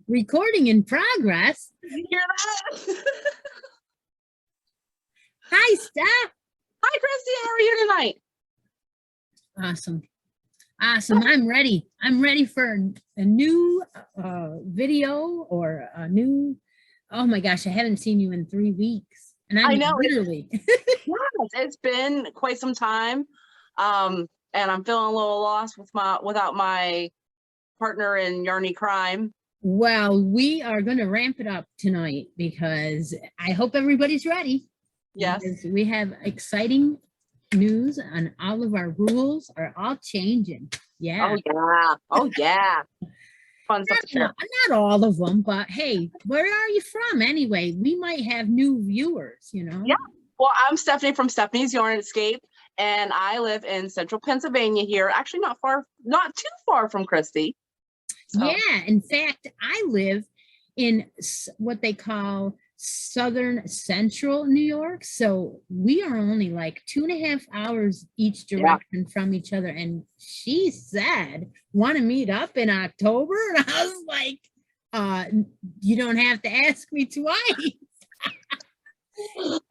Recording in progress. You hear that? Hi, Steph. Hi, Christy. How are you tonight? Awesome. Awesome. I'm ready. I'm ready for a new video or a new, oh my gosh, I haven't seen you in 3 weeks. And I know literally. Yes, it's been quite some time. And I'm feeling a little lost without my partner in Yarny Crime. Well, we are going to ramp it up tonight because I hope everybody's ready. Yes. Because we have exciting news and all of our rules are all changing. Yeah. Oh, yeah. Oh, yeah. Fun stuff to share. Not all of them, but hey, where are you from anyway? We might have new viewers, you know? Yeah. Well, I'm Stephanie from Stephanie's Yarn Escape, and I live in central Pennsylvania here. Actually, not too far from Christy. So. Yeah, in fact, I live in what they call southern central New York. So we are only like 2.5 hours each direction from each other. And she said, want to meet up in October? And I was like, you don't have to ask me twice.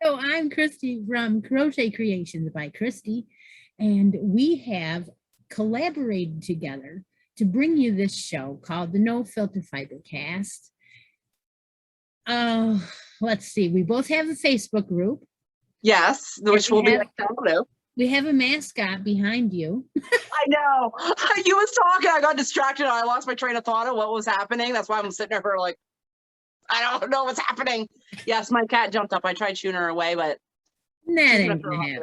So I'm Christy from Crochet Creations by Christy. And we have collaborated together to bring you this show called the No Filter Fibercast. Let's see. We both have a Facebook group. Yes, which will be like down. We have a mascot behind you. I know. You was talking. I got distracted. I lost my train of thought of what was happening. That's why I'm sitting there like, I don't know what's happening. Yes, my cat jumped up. I tried shooing her away, but that ain't gonna happen.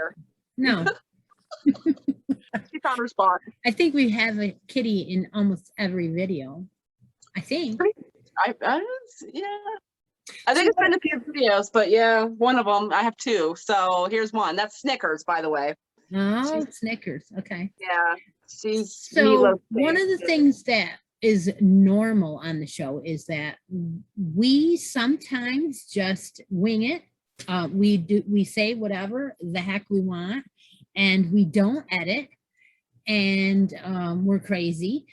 No. She found her spot. I think we have a kitty in almost every video. I think. Yeah. I think it's been a few videos, but yeah, one of them. I have 2. So here's one. That's Snickers, by the way. Oh, Snickers. Okay. Yeah. So one of the things that is normal on the show is that we sometimes just wing it. We say whatever the heck we want, and we don't edit, and we're crazy.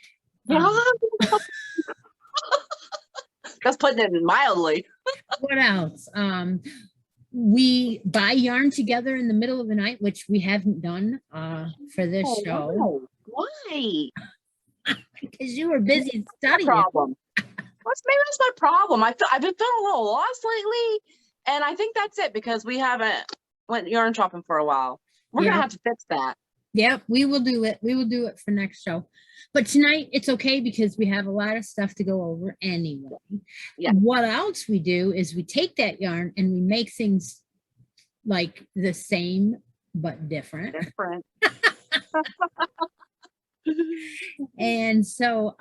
That's putting it mildly. What else? We buy yarn together in the middle of the night, which we haven't done for this show. No. Why? Because you were busy studying. Problem. Maybe that's my problem. I've been feeling a little lost lately, and I think that's it because we haven't went yarn shopping for a while. We're gonna have to fix that. Yep, we will do it. We will do it for next show. But tonight it's okay because we have a lot of stuff to go over anyway. Yeah. What else we do is we take that yarn and we make things like the same but different. And so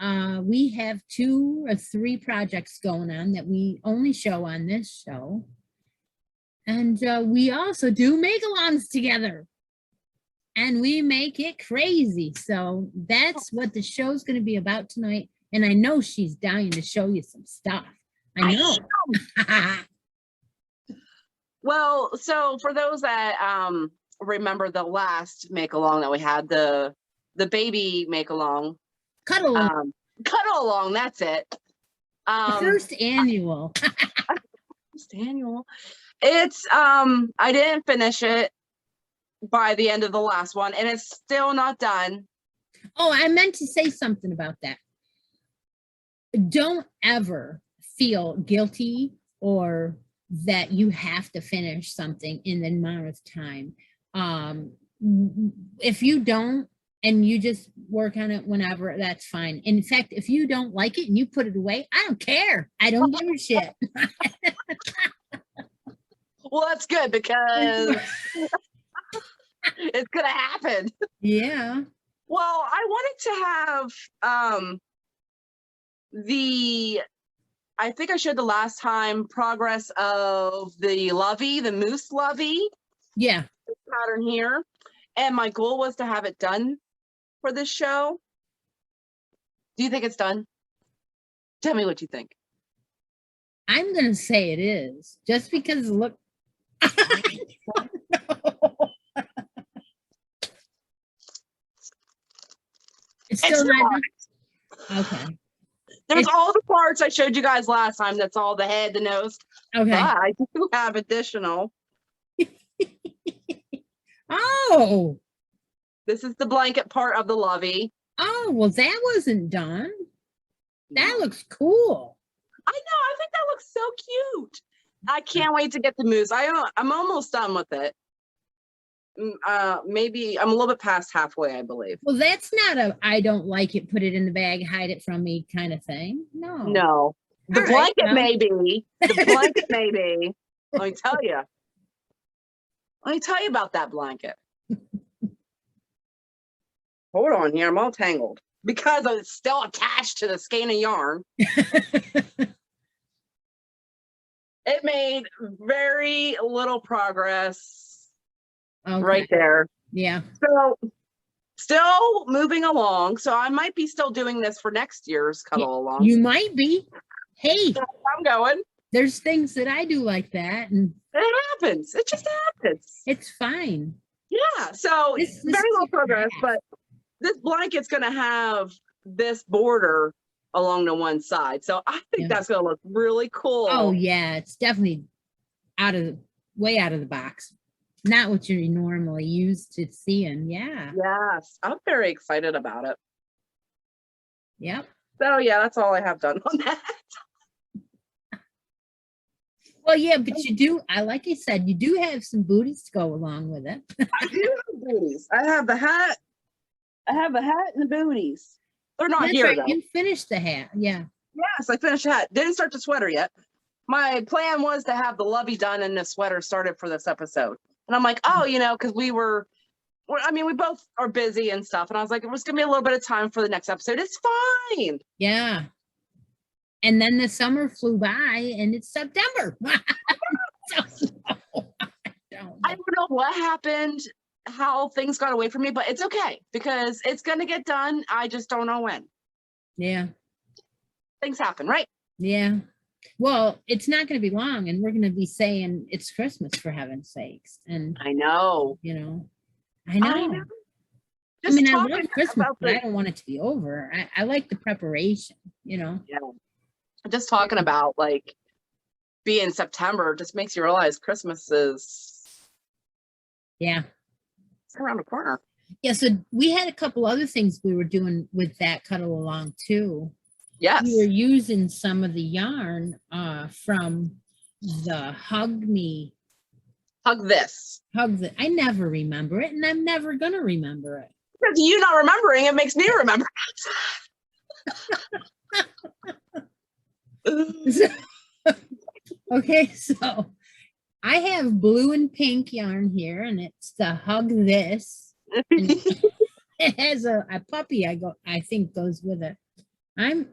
we have 2 or 3 projects going on that we only show on this show. And we also do make-alongs together. And we make it crazy. So that's what the show's going to be about tonight. And I know she's dying to show you some stuff. I know. Well, so for those that remember the last make-along that we had, the baby make-along. Cuddle-along. Cuddle-along, that's it. The first annual. It's Daniel. It's I didn't finish it by the end of the last one, and it's still not done. Oh, I meant to say something about that. Don't ever feel guilty or that you have to finish something in the amount of time. If you don't, and you just work on it whenever, that's fine. In fact, if you don't like it and you put it away, I don't care. I don't give a shit. Well, that's good because it's gonna happen. Yeah. Well, I wanted to have I think I showed the last time progress of the lovey, the moose lovey. Yeah. Pattern here. And my goal was to have it done for this show. Do you think it's done? Tell me what you think. I'm going to say it is, just because look. It's still not done? Okay. There's all the parts I showed you guys last time. That's all the head, the nose. Okay. But I do have additional. Oh. This is the blanket part of the lovey. Oh, well, that wasn't done. That looks cool. I know. I think that looks so cute. I can't wait to get the moose. I'm almost done with it. Maybe I'm a little bit past halfway, I believe. Well, that's not a I don't like it, put it in the bag, hide it from me kind of thing. No. No. The All blanket right, well. maybe. The blanket maybe. Let me tell you. Let me tell you about that blanket. Hold on here. I'm all tangled because it's still attached to the skein of yarn. It made very little progress right there. Yeah. So still moving along. So I might be still doing this for next year's cuddle along. You might be. Hey, I'm going. There's things that I do like that, and it happens. It just happens. It's fine. Yeah. So it's very little progress, but this blanket's going to have this border along the one side. So I think that's going to look really cool. Oh yeah, it's definitely way out of the box. Not what you're normally used to seeing. Yeah. Yes. I'm very excited about it. Yep. So yeah, that's all I have done on that. Well, yeah, but you do, like I said, you do have some booties to go along with it. I do have booties. I have the hat. I have the hat and the booties. They're not here right. though. You finished the hat. Yeah. Yes, I finished the hat. Didn't start the sweater yet. My plan was to have the lovey done and the sweater started for this episode. And I'm like, oh, because we both are busy and stuff. And I was like, there's going to be a little bit of time for the next episode. It's fine. Yeah. And then the summer flew by and it's September. I don't know what happened, how things got away from me, but it's okay because it's going to get done. I just don't know when. Yeah. Things happen, right? Yeah. Well, it's not going to be long and we're going to be saying it's Christmas for heaven's sakes. And I know. I know. I love Christmas, but I don't want it to be over. I like the preparation, Yeah. Just talking about like being September just makes you realize Christmas is it's around the corner. Yeah, so we had a couple other things we were doing with that cuddle along too. Yes. We were using some of the yarn from the Hug This. I never remember it, and I'm never gonna remember it. Because you not remembering it makes me remember Okay, so I have blue and pink yarn here, and it's the Hug This. It has a puppy I think goes with it. I'm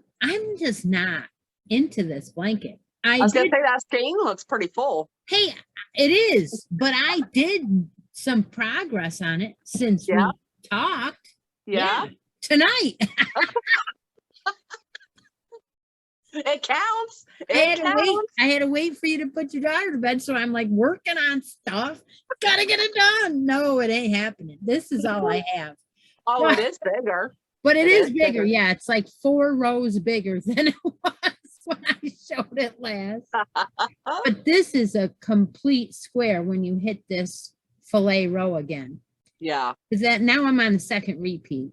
just not into this blanket. I was gonna say that skein looks pretty full. Hey, it is, but I did some progress on it since we talked. Yeah. Tonight. It counts. I had to wait for you to put your daughter to bed, so I'm like working on stuff. Gotta get it done. No, it ain't happening. This is all I have. Oh, it is bigger. But it is bigger. Yeah, it's like 4 rows bigger than it was when I showed out at last. But this is a complete square when you hit this fillet row again. Yeah. Is that now I'm on the second repeat.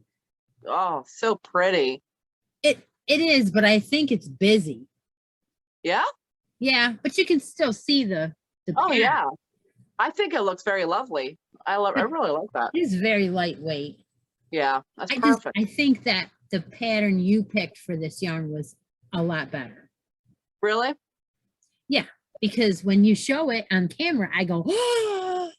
Oh, so pretty. It is, but I think it's busy. Yeah? Yeah, but you can still see the Oh, pattern. yeah. I think it looks very lovely. I really like that. It is very lightweight. Yeah, that's perfect. I think that the pattern you picked for this yarn was a lot better. Really? Yeah, because when you show it on camera, I go, oh!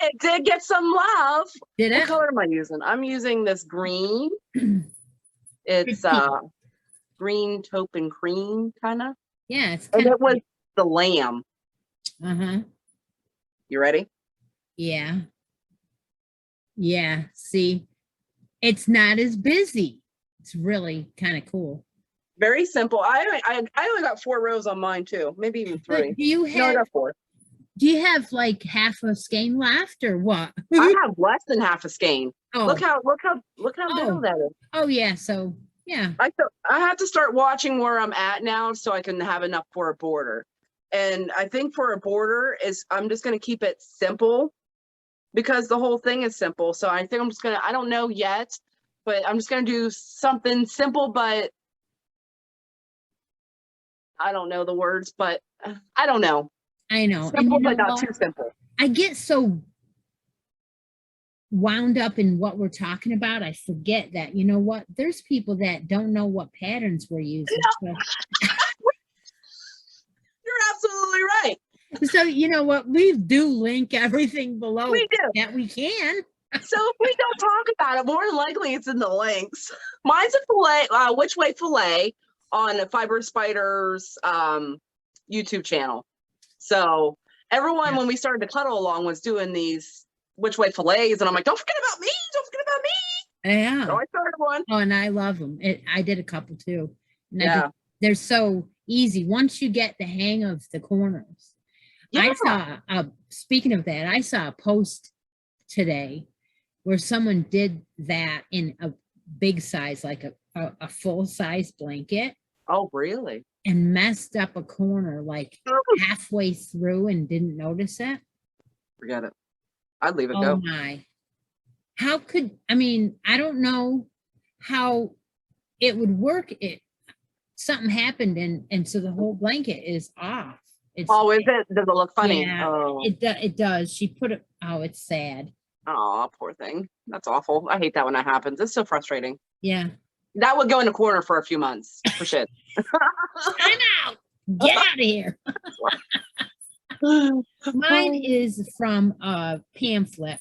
It did get some love. Did What it? color am I using? I'm using this green. It's green taupe and cream kind of. Yeah, it's And kind it was the lamb. uh-huh. You ready? Yeah. Yeah. See, it's not as busy. It's really kind of cool. Very simple. I only got 4 rows on mine too. Maybe even 3. But do you No, I have got 4. do you have like half a skein left or what? I have less than half a skein. Oh. Look how little that is. Oh yeah. So yeah. I have to start watching where I'm at now so I can have enough for a border. And I think for a border is I'm just going to keep it simple because the whole thing is simple. So I think I'm just going to, I don't know yet, but I'm just going to do something simple, but I don't know the words, but I don't know. I know. Simple, and but not too simple. I get so wound up in what we're talking about. I forget that, you know what? There's people that don't know what patterns we're using. No. You're absolutely right. So you know what? We do link everything below We do. that we can. So if we don't talk about it, more than likely it's in the links. Mine's a fillet, Which Way Fillet on Fiber Spider's YouTube channel. So everyone, when we started to cuddle along, was doing these Which Way Fillets, and I'm like, don't forget about me. Don't forget about me. Yeah. So I started one. Oh, and I love them. I did a couple too. And Yeah. They're so easy once you get the hang of the corners. Yeah. I saw, speaking of that, I saw a post today where someone did that in a big size, like a full size blanket. Oh, really? And messed up a corner like halfway through and didn't notice it. Forget it. I'd leave it Oh go. my. How could, I mean, I don't know how it would work. Something happened and so the whole blanket is off. Is it? Does it look funny? Yeah, oh. It does. She put it, oh, it's sad. Oh, poor thing. That's awful. I hate that when that happens. It's so frustrating. Yeah. That would go in a corner for a few months for shit. I'm out. Get out of here. Mine is from a pamphlet,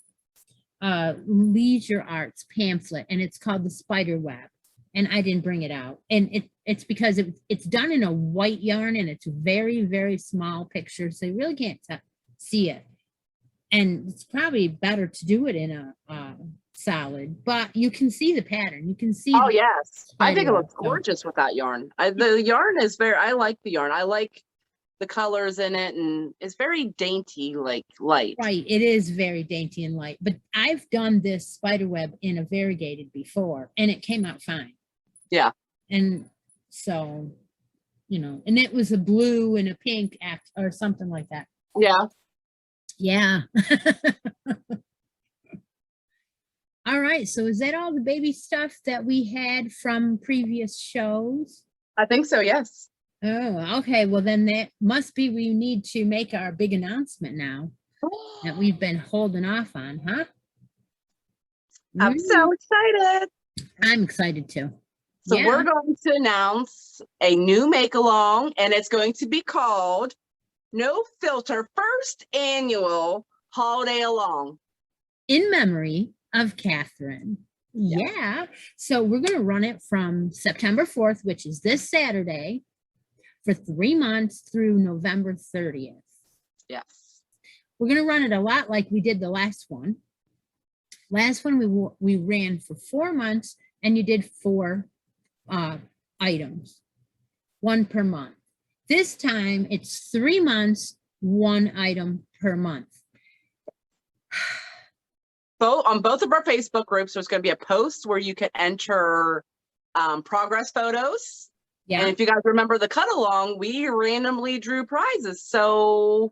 Leisure Arts pamphlet, and it's called The Spider Web. And I didn't bring it out. And it's because it's done in a white yarn and it's very, very small picture. So you really can't see it. And it's probably better to do it in a solid, but you can see the pattern. You can see. Oh, yes. I think it looks so gorgeous with that yarn. The yarn is I like the yarn. I like the colors in it, and it's very dainty, like light. Right. It is very dainty and light, but I've done this spider web in a variegated before and it came out fine. Yeah. And so, you know, and it was a blue and a pink or something like that. Yeah. Yeah. All right. So is that all the baby stuff that we had from previous shows? I think so, yes. Oh, okay. Well, then that must be we need to make our big announcement now that we've been holding off on, huh? I'm so excited. I'm excited too. So Yeah. we're going to announce a new make-along, and it's going to be called No Filter First Annual Holiday Along. In memory of Catherine. Yeah. So we're going to run it from September 4th, which is this Saturday, for 3 months through November 30th. Yes. We're going to run it a lot like we did the last one. Last one we ran for 4 months and you did 4 items, 1 per month. This time it's 3 months, 1 item per month. On both of our Facebook groups, there's going to be a post where you can enter progress photos. Yeah, And if you guys remember the cut along, we randomly drew prizes. So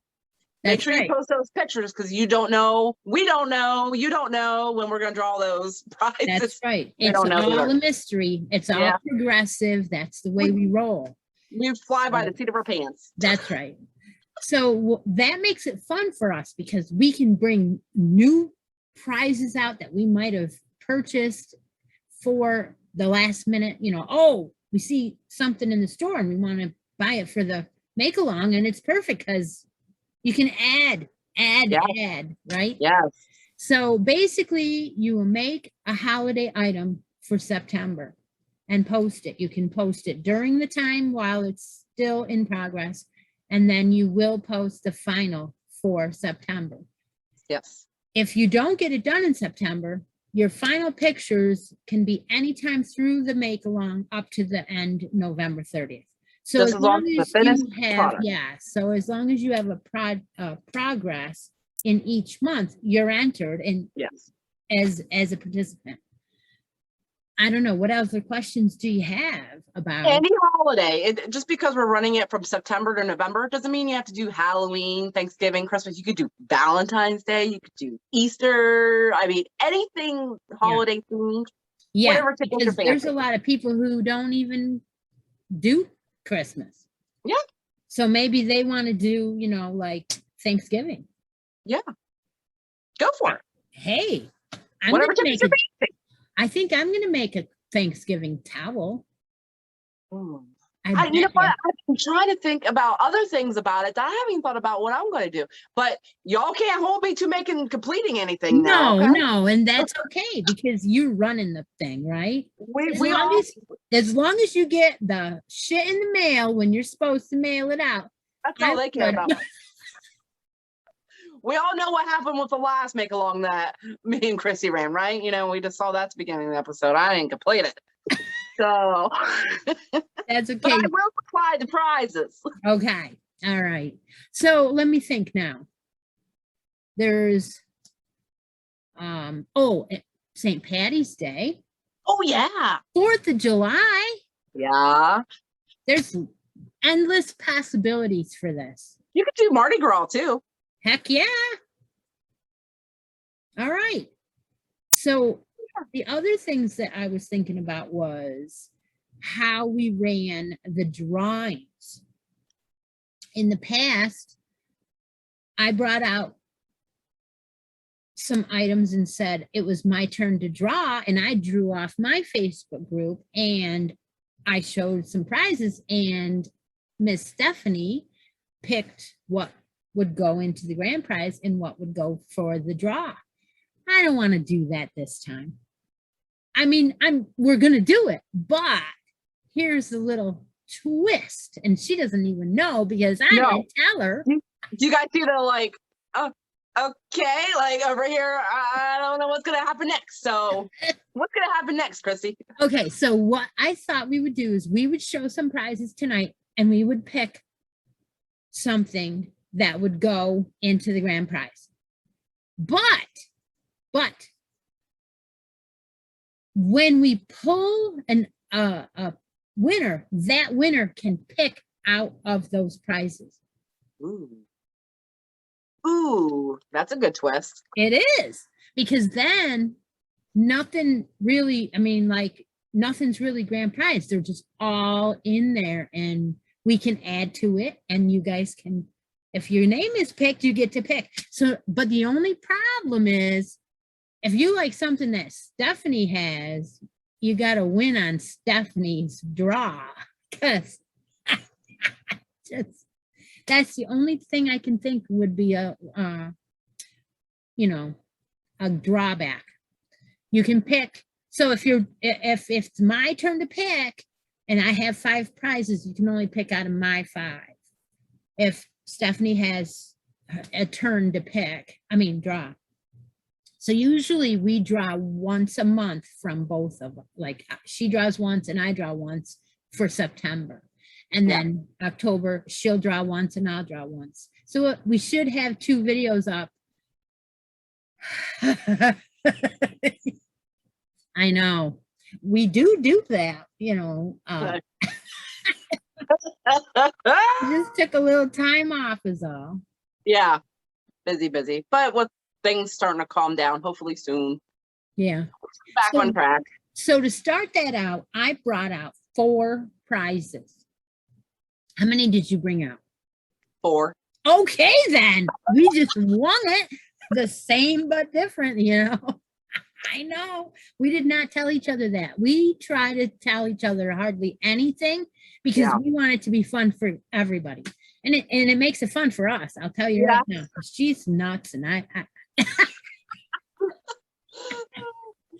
make that's sure you right. post those pictures because you don't know, we don't know, you don't know when we're going to draw those prizes. That's right. We It's don't know all either. a mystery. It's all Yeah. progressive. That's the way we roll. We fly by So- the seat of our pants. That's right. So that makes it fun for us because we can bring new prizes out that we might have purchased for the last minute, you know, oh, we see something in the store and we want to buy it for the make along, and it's perfect because you can add, right? Yes. So basically you will make a holiday item for September and post it. You can post it during the time while it's still in progress, and then you will post the final for September. Yes. If you don't get it done in September, your final pictures can be anytime through the make along up to the end November 30th. So Just as as long long as as the finished you have, product. yeah, so as long as you have a progress in each month, you're entered in Yes. as a participant. I don't know, what other questions do you have about? Any holiday, just because we're running it from September to November doesn't mean you have to do Halloween, Thanksgiving, Christmas. You could do Valentine's Day. You could do Easter. I mean, anything holiday themed. Yeah, whatever tickles your because there's a fancy. lot of people who don't even do Christmas. Yeah. So maybe they want to do, you know, like Thanksgiving. Yeah. Go for it. Hey, I'm Whatever gonna tickles make your a, I think I'm gonna make a Thanksgiving towel. fancy. I You know bet what? ya. I'm trying to think about other things about it that I haven't thought about what I'm going to do. But y'all can't hold me to completing anything now. No, Okay? no, and that's okay because you're running the thing, right? We all As long as you get the shit in the mail when you're supposed to mail it out. that's all I'm they care good. about. We all know what happened with the last make along that me and Chrissy ran, right? You know, we just saw that at the beginning of the episode. I didn't complete it. So That's but I okay. will supply the prizes. Okay. All right. So let me think now. There's St. Patty's Day, Oh yeah. 4th of July. Yeah. There's endless possibilities for this. You could do Mardi Gras too. Heck yeah. All right. So the other things that I was thinking about was how we ran the drawings. In the past, I brought out some items and said it was my turn to draw, and I drew off my Facebook group and I showed some prizes, and Miss Stephanie picked what would go into the grand prize and what would go for the draw. I don't want to do that this time. I mean, we're gonna do it, but here's the little twist, and she doesn't even know because I No. didn't tell her. Do you guys see the like, okay, like over here, I don't know what's gonna happen next. So what's gonna happen next, Chrissy? Okay, so what I thought we would do is we would show some prizes tonight and we would pick something that would go into the grand prize. But when we pull a winner, that winner can pick out of those prizes. Ooh, that's a good twist. It is, because then nothing really, I mean, like nothing's really grand prize. They're just all in there and we can add to it, and you guys can, if your name is picked, you get to pick. So, but the only problem is if you like something that Stephanie has, you got to win on Stephanie's draw, because just that's the only thing I can think would be a drawback. You can pick. So if it's my turn to pick and I have 5 prizes, you can only pick out of my 5. If Stephanie has a turn to pick, draw. So usually we draw once a month from both of them. Like she draws once and I draw once for September. And then October, she'll draw once and I'll draw once. So we should have 2 videos up. I know. We do that, you know. We just took a little time off is all. Yeah, busy. But with things starting to calm down, hopefully soon. Yeah. Back on track. So to start that out, I brought out 4 prizes. How many did you bring out? 4. Okay, then. We just won it. The same but different, you know. I know. We did not tell each other that. We try to tell each other hardly anything because we want it to be fun for everybody. And it makes it fun for us. I'll tell you right now. She's nuts and I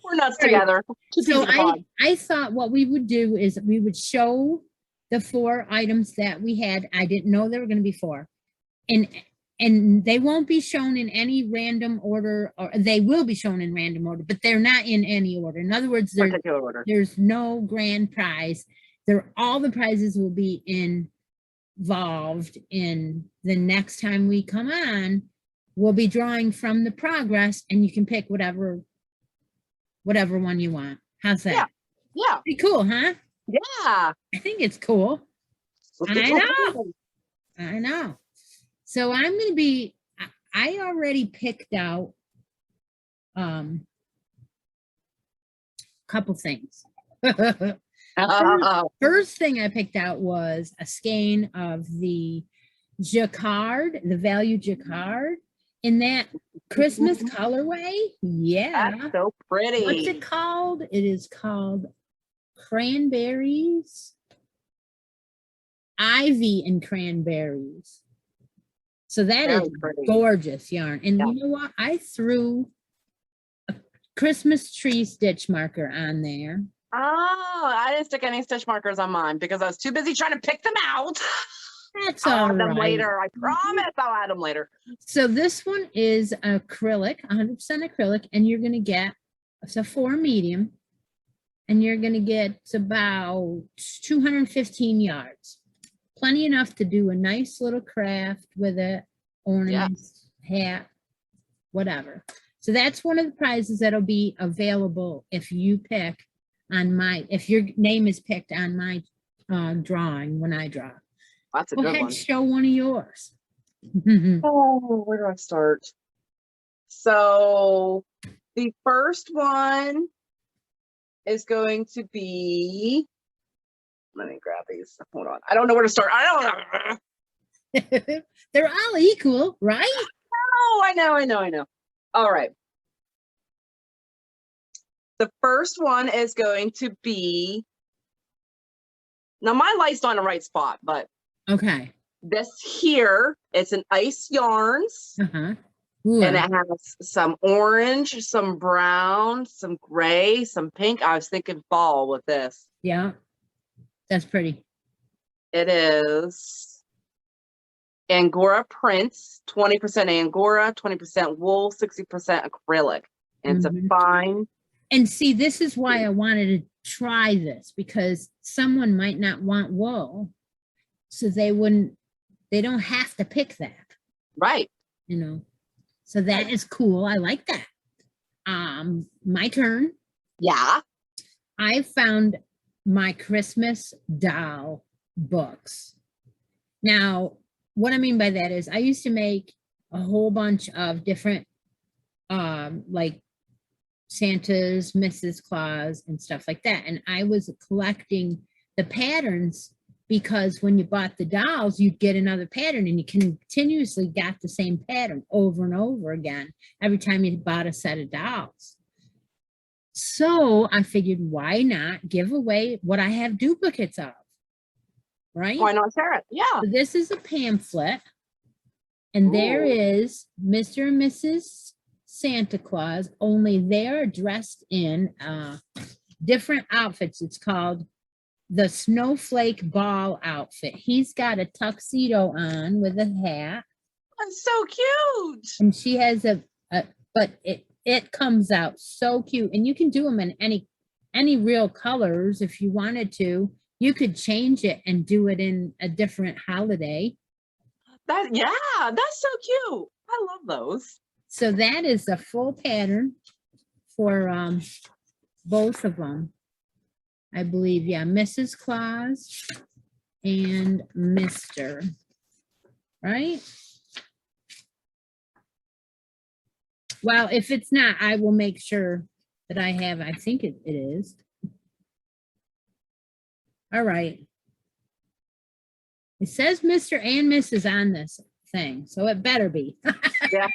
we're nuts together. So I thought what we would do is we would show the 4 items that we had. I didn't know there were going to be 4. And they won't be shown in any random order, or they will be shown in random order, but they're not in any order. In other words, there's no grand prize. All the prizes will be involved in the next time we come on. We'll be drawing from the progress, and you can pick whatever one you want. How's that? Yeah. Pretty cool, huh? Yeah. I think it's cool. I know. So I'm going to be, I already picked out a couple things. First thing I picked out was a skein of the jacquard, the value jacquard in that Christmas colorway. Yeah. That's so pretty. What's it called? It is called Cranberries. Ivy and Cranberries. So that is gorgeous yarn. And you know what? I threw a Christmas tree stitch marker on there. Oh, I didn't stick any stitch markers on mine because I was too busy trying to pick them out. That's all right. I'll add them later. I promise I'll add them later. So this one is acrylic, 100% acrylic, and you're going to get, it's a 4 medium, and you're going to get about 215 yards. Plenty enough to do a nice little craft with it, ornaments, hat, whatever. So that's one of the prizes that'll be available if you pick on if your name is picked on my drawing when I draw. That's a Go good ahead, one. show one of yours. Oh, where do I start? So the first one is going to be, let me grab these. Hold on. I don't know where to start. They're all equal, right? Oh, I know. All right. The first one is going to be, now my light's not in the right spot, but okay. This here, it's an ice yarns. Uh-huh. And it has some orange, some brown, some gray, some pink. I was thinking fall with this. Yeah, that's pretty. It is Angora prints, 20% Angora, 20% wool, 60% acrylic. And it's a fine. And see, this is why I wanted to try this, because someone might not want wool, so they don't have to pick that. Right. You know. So that is cool. I like that. My turn. Yeah. I found my Christmas doll books. Now, what I mean by that is I used to make a whole bunch of different, like Santa's, Mrs. Claus, and stuff like that. And I was collecting the patterns, because when you bought the dolls, you'd get another pattern, and you continuously got the same pattern over and over again every time you bought a set of dolls. So I figured, why not give away what I have duplicates of, right? Why not share it? Yeah. So this is a pamphlet, and there is Mr. and Mrs. Santa Claus, only they're dressed in different outfits. It's called the Snowflake Ball outfit. He's got a tuxedo on with a hat. That's so cute. And she has but it comes out so cute. And you can do them in any real colors if you wanted to. You could change it and do it in a different holiday. That's so cute. I love those. So that is a full pattern for both of them. I believe, yeah, Mrs. Claus and Mr. Right? Well, if it's not, I will make sure that I have, I think it is. All right. It says Mr. and Mrs. on this thing, so it better be. Yeah.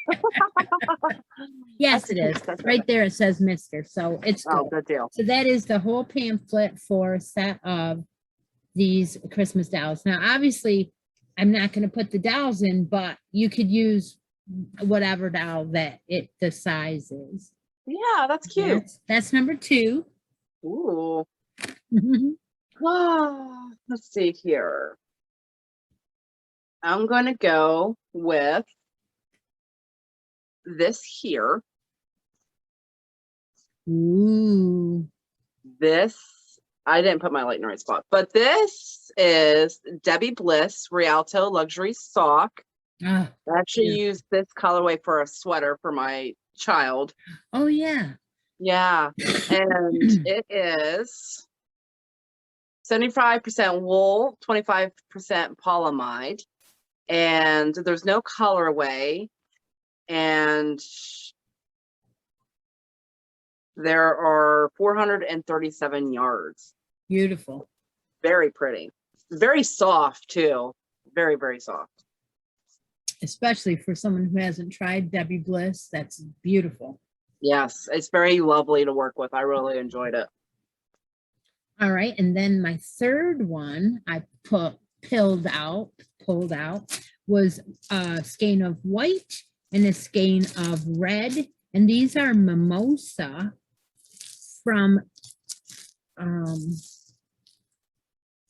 Yes, it is. Right there, it says Mr. So it's Oh, good. good deal. So that is the whole pamphlet for a set of these Christmas dolls. Now, obviously, I'm not going to put the dolls in, but you could use whatever doll that the size is. Yeah, that's cute. That's number 2. Ooh. Let's see here. I'm going to go with this here. Ooh. This, I didn't put my light in the right spot, but this is Debbie Bliss Rialto Luxury Sock. Ah, I actually yeah. used this colorway for a sweater for my child. Oh, yeah. Yeah. And it is 75% wool, 25% polyamide. And there's no colorway. And there are 437 yards. Beautiful. Very pretty. Very soft, too. Very, very soft. Especially for someone who hasn't tried Debbie Bliss. That's beautiful. Yes, it's very lovely to work with. I really enjoyed it. All right. And then my third one I pulled out was a skein of white and a skein of red. And these are Mimosa from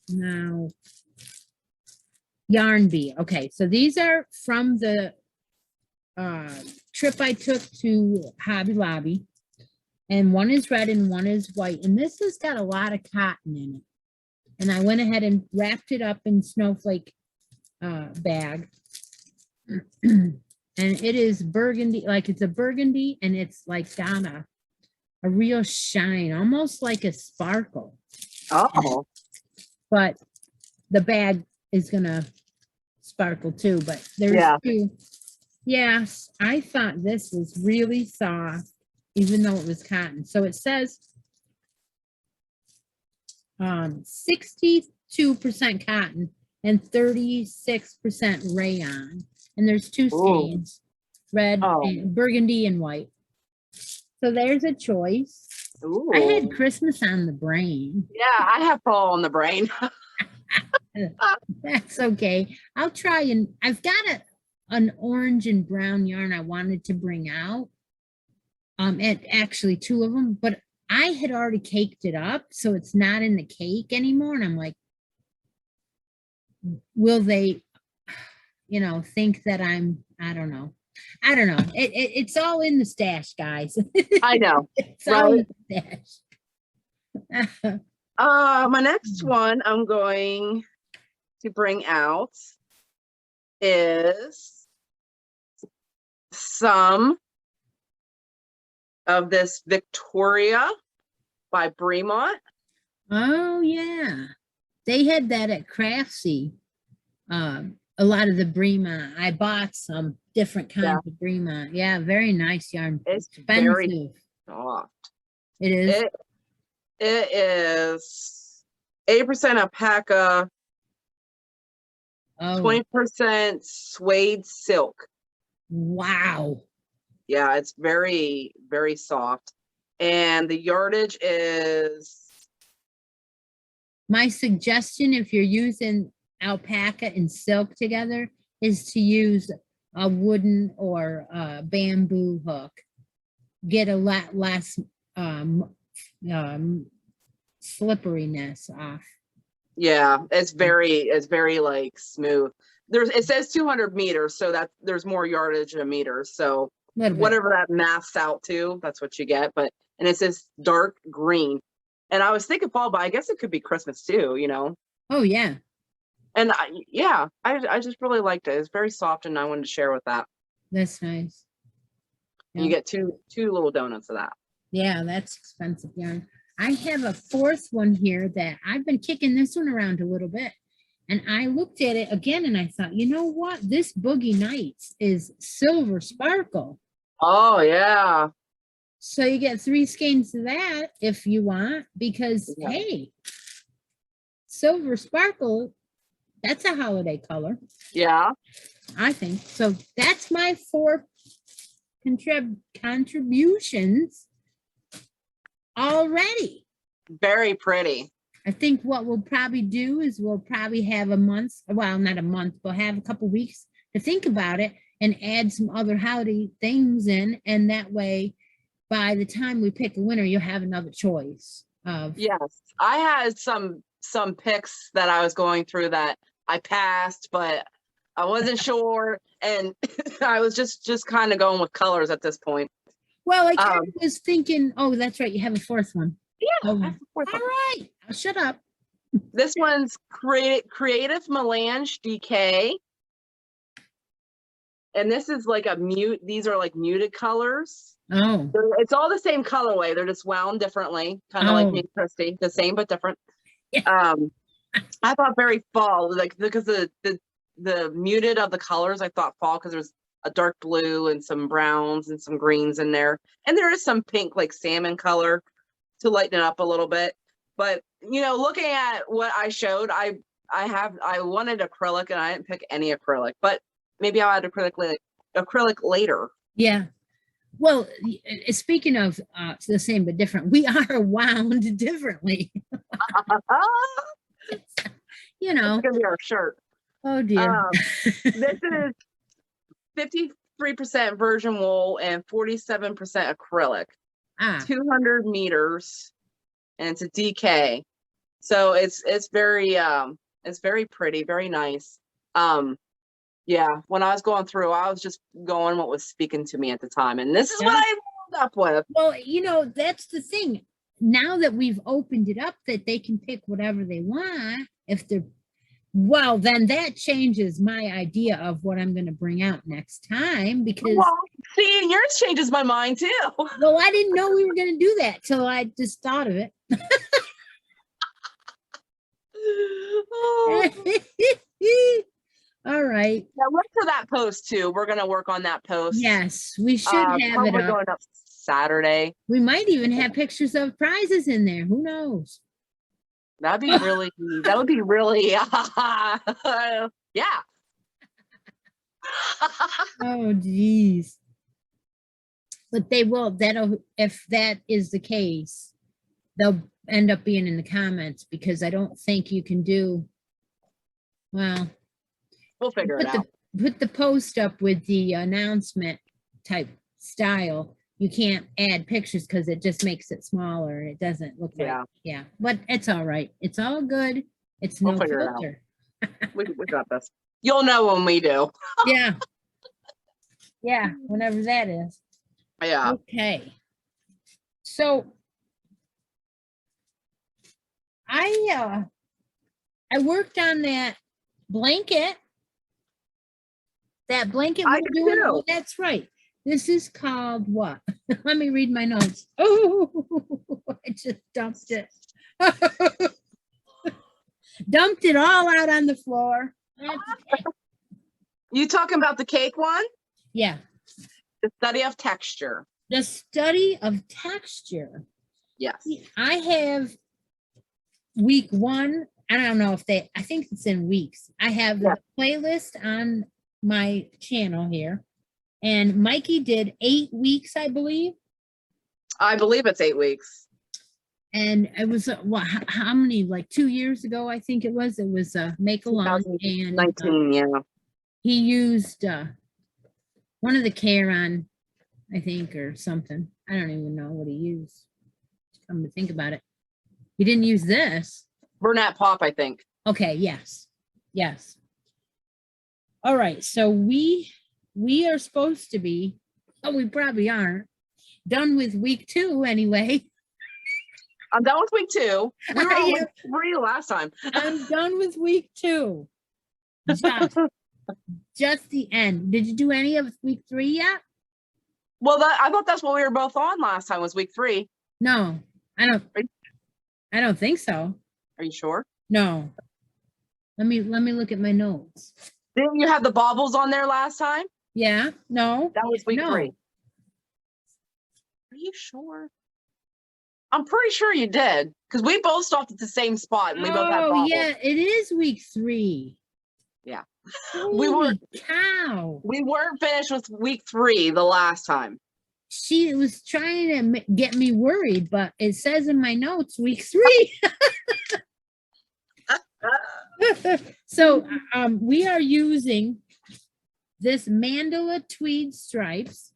now Yarn Bee. Okay, so these are from the trip I took to Hobby Lobby, and one is red and one is white, and this has got a lot of cotton in it. And I went ahead and wrapped it up in snowflake bag. And it is burgundy, like it's a burgundy, and it's like got a real shine, almost like a sparkle. Oh. But the bag is gonna sparkle too, but there's two. Yes, I thought this was really soft, even though it was cotton. So it says 62% cotton and 36% rayon. And there's 2 skeins, red, and burgundy and white. So there's a choice. Ooh. I had Christmas on the brain. Yeah, I have fall on the brain. That's okay. I'll try, and I've got an orange and brown yarn I wanted to bring out. And actually 2 of them, but I had already caked it up, so it's not in the cake anymore. And I'm like, will they, think that I don't know. It's all in the stash, guys. I know. It's all in the stash. My next one I'm going to bring out is some of this Victoria by Bremont. Oh yeah, they had that at Craftsy. A lot of the Bremont. I bought some different kinds of Bremont. Yeah, very nice yarn. It's expensive. very soft. It is. It is 8% alpaca, 20% suede silk. Wow. Yeah, it's very, very soft. And the yardage is... My suggestion, if you're using alpaca and silk together, is to use a wooden or bamboo hook. Get a lot less slipperiness off. Yeah, it's very like smooth. It says 200 meters, so that there's more yardage in a meter. So whatever that maths out to, that's what you get. And it says dark green. And I was thinking fall, but I guess it could be Christmas too, Oh yeah. And I just really liked it. It's very soft, and I wanted to share with that. That's nice. Yeah. You get two little donuts of that. Yeah, that's expensive yarn. I have a fourth one here that I've been kicking this one around a little bit. And I looked at it again and I thought, you know what? This Boogie Nights is silver sparkle. Oh yeah. So you get 3 skeins of that if you want, because Yeah. hey, silver sparkle, that's a holiday color. Yeah. I think. So that's my 4 contributions already. Very pretty. I think what we'll probably do is we'll probably have a month, well, not a month, we'll have a couple weeks to think about it and add some other holiday things in. And that way, by the time we pick a winner, you'll have another choice of. Yes. I had some picks that I was going through that I passed, but I wasn't sure. And I was just kind of going with colors at this point. Well, I kind of was thinking, oh, that's right, you have a 4th one. Yeah. Oh, that's the fourth all one. right, I'll shut up. This one's Creative Melange Decay. And this is like these are like muted colors. Oh. It's all the same colorway. They're just wound differently, kind of like me and Christy, the same but different. Yeah. I thought very fall, like because the muted of the colors, I thought fall because there's a dark blue and some browns and some greens in there. And there is some pink, like salmon color to lighten it up a little bit. But, you know, looking at what I showed, I wanted acrylic and I didn't pick any acrylic, but maybe I'll add acrylic later. Yeah. Well, speaking of the same but different, we are wound differently. You know. It's going to be our shirt. Oh, dear. This is 53% virgin wool and 47% acrylic. 200 meters, and it's a DK. So it's very pretty, very nice. Yeah, when I was going through, I was just going what was speaking to me at the time, and this is what I ended up with. Well, you know, that's the thing. Now that we've opened it up, that they can pick whatever they want. If they're, well, then that changes my idea of what I'm going to bring out next time. Because, well, see, yours changes my mind too. Well, I didn't know we were going to do that till I just thought of it. All right. Now look for that post too. We're gonna work on that post. Yes, we should have it up. Going up Saturday. We might even have pictures of prizes in there. Who knows? That'd be really. That would be really. Yeah. Oh geez. But they will. That'll. If that is the case, they'll end up being in the comments because I don't think you can do. Well. We'll figure it out. Put the post up with the announcement type style. You can't add pictures because it just makes it smaller. It doesn't look like, yeah, but it's all right. It's all good. It's no filter. We got this. You'll know when we do. Yeah. Yeah, whenever that is. Yeah. Okay. So I worked on that blanket. That blanket we're doing. Oh, that's right. This is called what? Let me read my notes. Oh, I just dumped it. Dumped it all out on the floor. You talking about the cake one? Yeah. The study of texture. The study of texture. Yes. I have week 1. I don't know if I think it's in weeks. I have a playlist on my channel here, and Mikey did 8 weeks, I believe. I believe it's 8 weeks. And it was what? How many? Like 2 years ago, I think it was. It was make along, and 19, yeah. He used one of the Charon, I think, or something. I don't even know what he used. Come to think about it, he didn't use this. Burnett Pop, I think. Okay. Yes. Yes. All right, so we are supposed to be, we probably aren't, done with week 2 anyway. I'm done with week 2. We were on week 3 last time. I'm done with week 2. Just the end. Did you do any of week 3 yet? Well, I thought that's what we were both on last time was week 3. No, I don't. I don't think so. Are you sure? No. Let me look at my notes. Didn't you have the baubles on there last time? Yeah, no. That was week 3. Are you sure? I'm pretty sure you did, because we both stopped at the same spot and we both had Oh, baubles. yeah, it is week 3. Yeah. Holy cow. We weren't finished with week 3 the last time. She was trying to get me worried, but it says in my notes week 3. So we are using this mandala tweed stripes.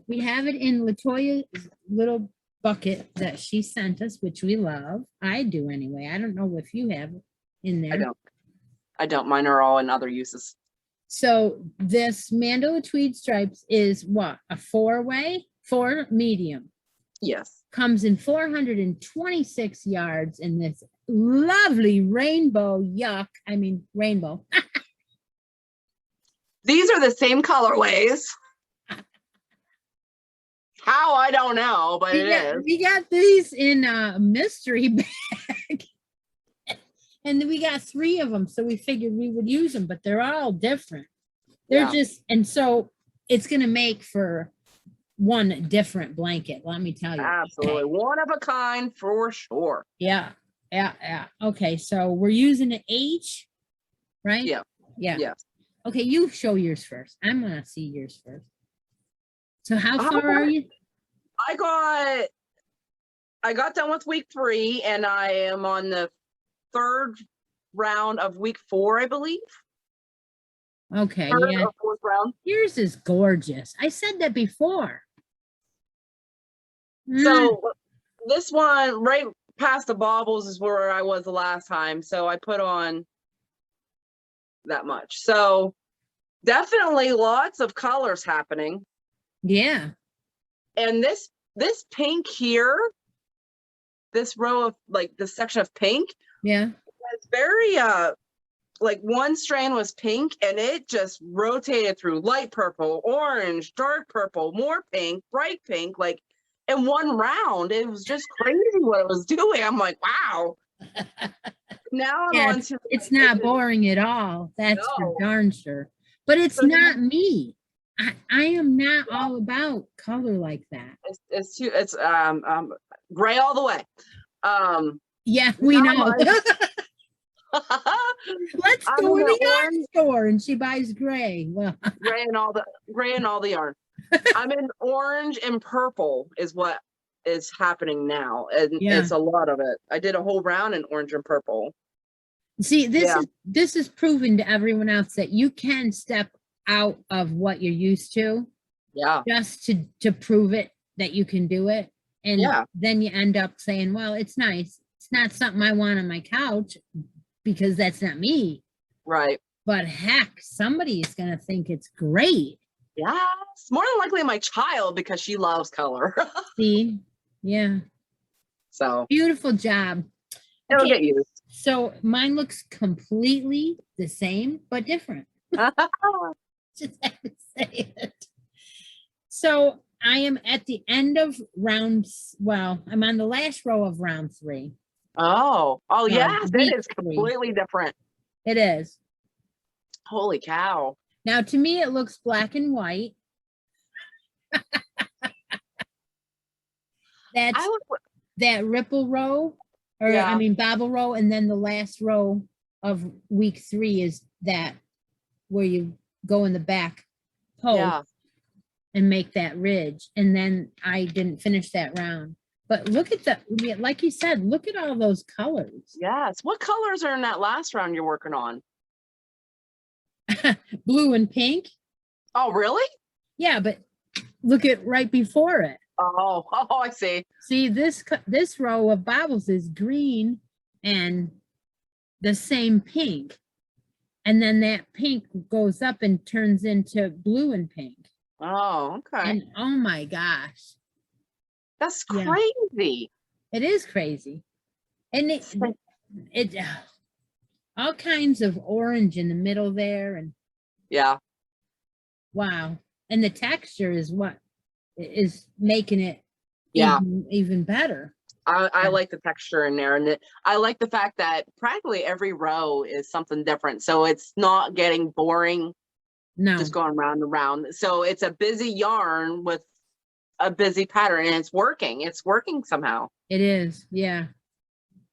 We have it in Latoya's little bucket that she sent us, which we love. I do anyway. I don't know if you have it in there. I don't. Mine are all in other uses. So this mandala tweed stripes is what? A 4-way? 4 medium. Yes. Comes in 426 yards in this lovely rainbow rainbow. These are the same colorways. How, I don't know, but it is. We got these in a mystery bag. And then we got 3 of them, so we figured we would use them, but they're all different. They're just, and so it's going to make for one different blanket, let me tell you. Absolutely. Okay. One of a kind for sure. Yeah. Okay, so we're using an H, right? Yeah. Yeah. Okay, you show yours first. I'm going to see yours first. So how far are you? I got done with week 3 and I am on the 3rd round of week 4, I believe. Okay, 3rd yeah. or 4th round. Yours is gorgeous. I said that before. So this one right past the baubles is where I was the last time. So I put on that much. So definitely lots of colors happening. Yeah. And this pink here, this row of like this section of pink. Yeah. It's very like one strand was pink and it just rotated through light purple, orange, dark purple, more pink, bright pink, like in one round. It was just crazy what it was doing. I'm like, wow. Now I'm on to it's not boring at all. That's for darn sure. But it's not me. I am not all about color like that. It's gray all the way. Yeah, we know. Let's go to the yarn store and she buys gray. Well, gray and all the yarn. I'm in orange and purple is what is happening now, and it's a lot of it. I did a whole round in orange and purple. See, this is proven to everyone else that you can step out of what you're used to. Yeah. Just to prove it that you can do it. And then you end up saying, well, it's nice. It's not something I want on my couch because that's not me. Right. But heck, somebody is going to think it's great. Yes. More than likely my child, because she loves color. See? Yeah. So. Beautiful job. It'll get used. So mine looks completely the same, but different. Just have to say it. So I am at the end of I'm on the last row of round 3. Oh, yeah, that is completely different. It is. Holy cow. Now, to me, it looks black and white. That's that ripple row, bobble row, and then the last row of week 3 is that where you go in the back post and make that ridge. And then I didn't finish that round. But look at like you said, look at all those colors. Yes. What colors are in that last round you're working on? Blue and pink. Oh, really? Yeah, but look at right before it. Oh, I see. See, this row of bobbles is green and the same pink. And then that pink goes up and turns into blue and pink. Oh, okay. And oh my gosh. That's crazy. It is crazy. And it all kinds of orange in the middle there. And wow. And the texture is what is making it even better. I like the texture in there, and I like the fact that practically every row is something different. So it's not getting boring, No, just going round and round. So it's a busy yarn with a busy pattern, and it's working. It's working somehow. it is. Yeah.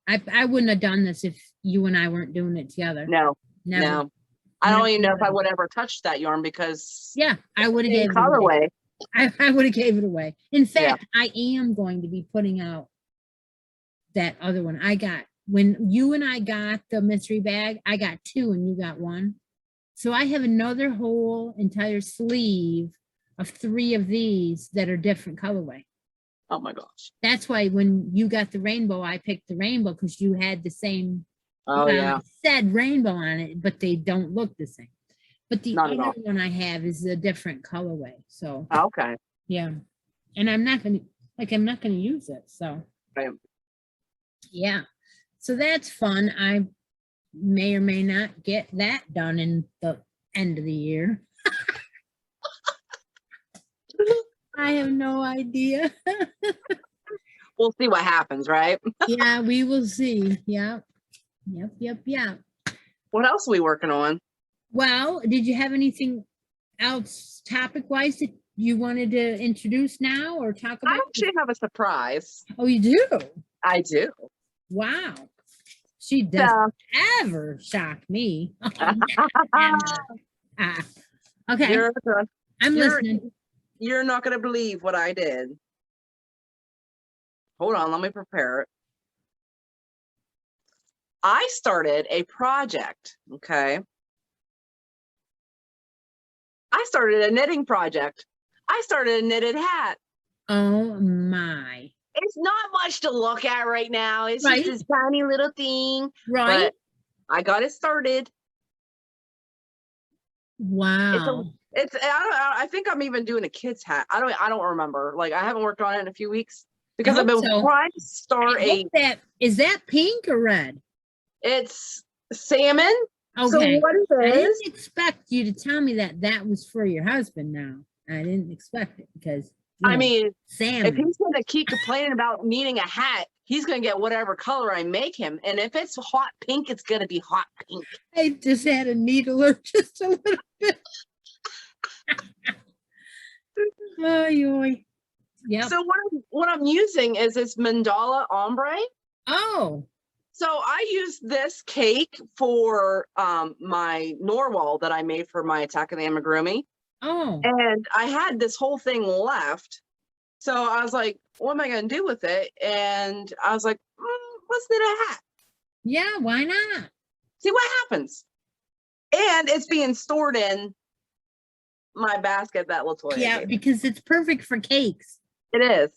I wouldn't have done this if you and I weren't doing it together. No, Never. no. I don't Never, even know if I never. would ever touch that yarn because Yeah, I would have in gave it away. colorway. I would have gave it away. In Yeah. fact, I am going to be putting out that other one I got. When you and I got the mystery bag, I got 2 and you got 1. So I have another whole entire sleeve of 3 of these that are different colorway. Oh my gosh. That's why when you got the rainbow, I picked the rainbow because you had the same, Oh yeah. it said rainbow on it, but they don't look the same. But the Not at other all. one I have is a different colorway. So Okay. yeah. And I'm not gonna use it. So Right. yeah. So that's fun. I may or may not get that done in the end of the year. I have no idea. We'll see what happens, right? Yeah, we will see. Yep. Yep. What else are we working on? Well, did you have anything else topic wise that you wanted to introduce now or talk I about? actually have a surprise. Oh, you do? I do. Wow. She doesn't ever shock me. Ah, okay. I'm listening. You're not going to believe what I did. Hold on, let me prepare it. I started a project, okay? I started a knitting project. I started a knitted hat. Oh my. It's not much to look at right now. It's Right. just this tiny little thing. Right. But I got it started. Wow. I think I'm even doing a kid's hat. I don't remember. Like I haven't worked on it in a few weeks because I've hope been so. trying to start Is that pink or red? It's salmon. Okay. So what it I is? didn't expect you to tell me that was for your husband now. I didn't expect it because I mean, salmon. if he's going to keep complaining about needing a hat, he's going to get whatever color I make him. And if it's hot pink, it's going to be hot pink. I just had a needle or just a little bit. Oh, yeah. So what I'm using is this mandala ombre. Oh. So I used this cake for my Norwal that I made for my Attack of the Amigurumi. Oh. And I had this whole thing left. So I was like, what am I going to do with it? And I was like, let's knit a hat. Yeah, why not? See what happens. And it's being stored in my basket that Latoya Yeah, gave. because it's perfect for cakes. It is.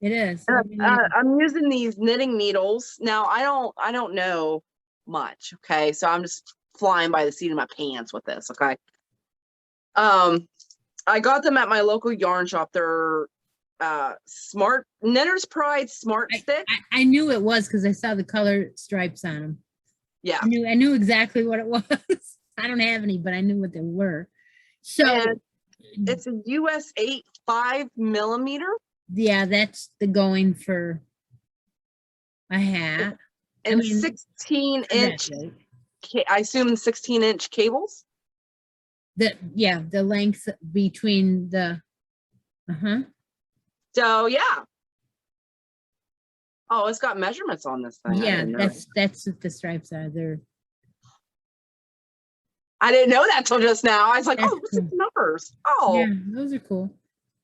It is. I'm using these knitting needles. Now I don't know much. Okay. So I'm just flying by the seat of my pants with this. Okay. I got them at my local yarn shop. They're Smart Knitter's Pride Smart Stick. I knew it was because I saw the color stripes on them. Yeah. I knew exactly what it was. I don't have any, but I knew what they were. So and it's a US 8 5mm. Yeah, that's the going for a hat. And 16-inch. I assume 16-inch cables. The length between the. So yeah. Oh, it's got measurements on this thing. Yeah, that's what the stripes are. I didn't know that till just now. I was like, That's oh, what's the numbers? Oh, yeah, those are cool.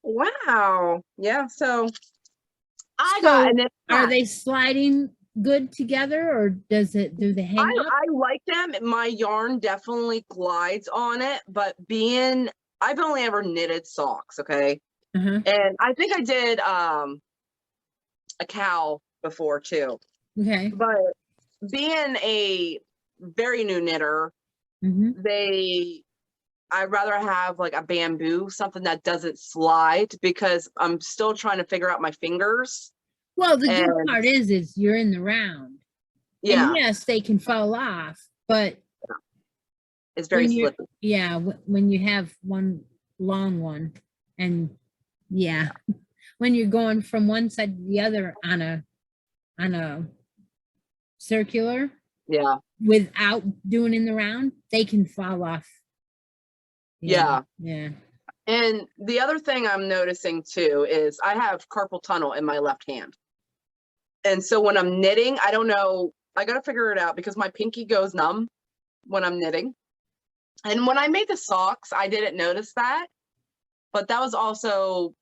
Wow. Yeah. So are they sliding good together or do they hang up? I like them. My yarn definitely glides on it, but I've only ever knitted socks. Okay. And I think I did a cow before too. Okay. But being a very new knitter, I'd rather have like a bamboo, something that doesn't slide, because I'm still trying to figure out my fingers. Well, the good part is you're in the round. Yeah. And yes, they can fall off, but it's very slippy. Yeah. When you have one long one and yeah, when you're going from one side to the other on a on a circular Yeah. without doing in the round, they can fall off. Yeah. Yeah. And the other thing I'm noticing too is I have carpal tunnel in my left hand. And so when I'm knitting, I don't know, I got to figure it out because my pinky goes numb when I'm knitting. And when I made the socks, I didn't notice that, but that was also